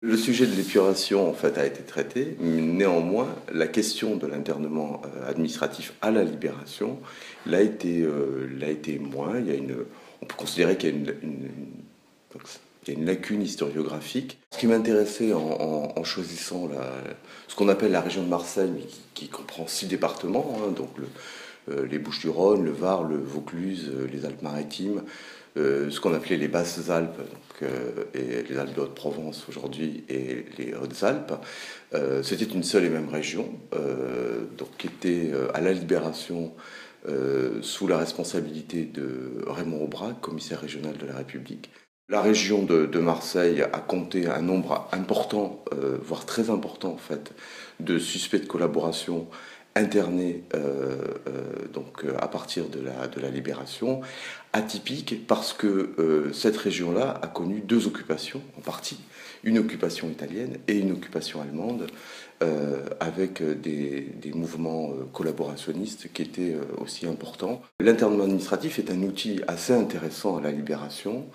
Le sujet de l'épuration en fait a été traité, mais néanmoins la question de l'internement administratif à la libération l'a été moins. On peut considérer qu'il y a donc, il y a une lacune historiographique. Ce qui m'intéressait en choisissant ce qu'on appelle la région de Marseille, mais qui comprend 6 départements, hein, donc les Bouches-du-Rhône, le Var, le Vaucluse, les Alpes-Maritimes, ce qu'on appelait les Basses-Alpes, et les Alpes de Haute-Provence aujourd'hui et les Hautes-Alpes. C'était une seule et même région, donc qui était à la Libération sous la responsabilité de Raymond Aubrac, commissaire régional de la République. La région de Marseille a compté un nombre important, voire très important en fait, de suspects de collaboration internés à partir de la Libération, atypique parce que cette région-là a connu 2 occupations en partie, une occupation italienne et une occupation allemande, avec des mouvements collaborationnistes qui étaient aussi importants. L'internement administratif est un outil assez intéressant à la Libération,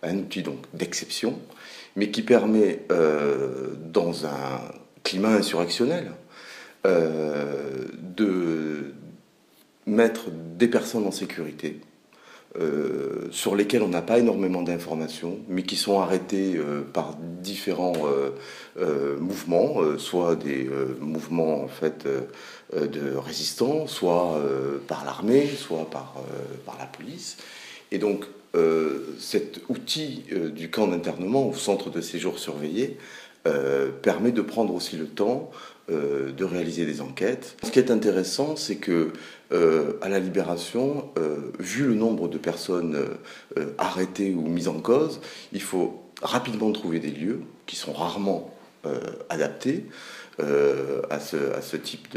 un outil donc d'exception, mais qui permet, dans un climat insurrectionnel, de mettre des personnes en sécurité, sur lesquelles on n'a pas énormément d'informations, mais qui sont arrêtées par différents mouvements, soit des mouvements en fait de résistants, soit par l'armée, soit par la police. Et donc cet outil du camp d'internement ou centre de séjour surveillé permet de prendre aussi le temps de réaliser des enquêtes. Ce qui est intéressant, c'est que à la Libération, vu le nombre de personnes arrêtées ou mises en cause, il faut rapidement trouver des lieux qui sont rarement adaptés à ce type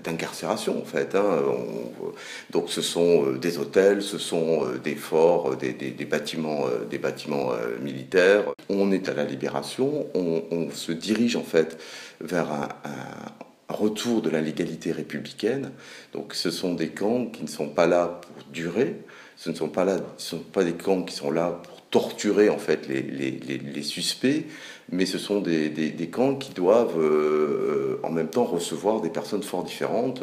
d'incarcération en fait. Hein. Donc ce sont des hôtels, ce sont des forts, des bâtiments, militaires. On est à la Libération, on se dirige en fait vers un retour de la légalité républicaine. Donc ce sont des camps qui ne sont pas là pour durer, ce ne sont pas des camps qui sont là pour torturer en fait les suspects, mais ce sont des camps qui doivent en même temps recevoir des personnes fort différentes,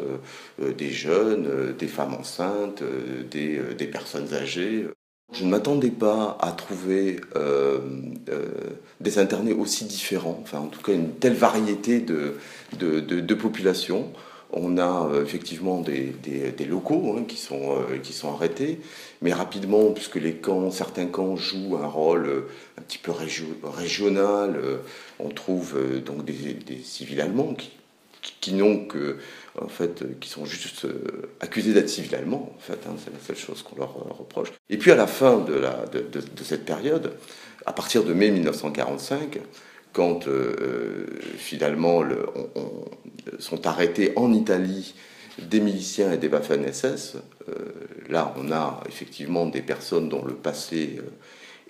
des jeunes, des femmes enceintes, des personnes âgées. Je ne m'attendais pas à trouver des internés aussi différents, enfin en tout cas une telle variété de populations. On a effectivement des locaux hein, qui sont arrêtés, mais rapidement, puisque certains camps jouent un rôle un petit peu régional, on trouve donc des civils allemands qui n'ont que, en fait, qui sont juste accusés d'être civils allemands, en fait, hein, c'est la seule chose qu'on leur reproche. Et puis à la fin de cette période, à partir de mai 1945, quand finalement sont arrêtés en Italie des miliciens et des Waffen-SS, là on a effectivement des personnes dont le passé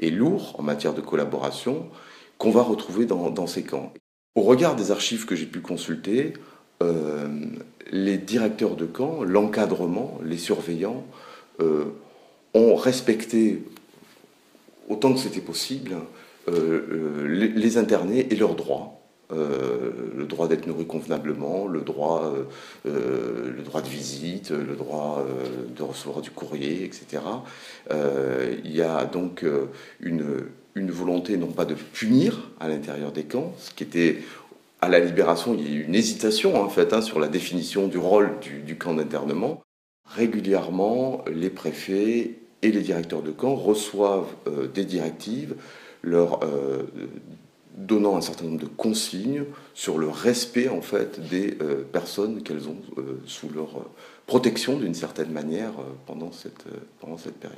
est lourd en matière de collaboration, qu'on va retrouver dans ces camps. Au regard des archives que j'ai pu consulter, les directeurs de camp, l'encadrement, les surveillants ont respecté autant que c'était possible les internés et leurs droits. Le droit d'être nourri convenablement, le droit de visite, le droit de recevoir du courrier, etc. Il y a donc une volonté non pas de punir à l'intérieur des camps, ce qui était à la Libération, il y a eu une hésitation en fait sur la définition du rôle du camp d'internement. Régulièrement, les préfets et les directeurs de camp reçoivent des directives leur donnant un certain nombre de consignes sur le respect en fait des personnes qu'elles ont sous leur protection d'une certaine manière pendant cette période.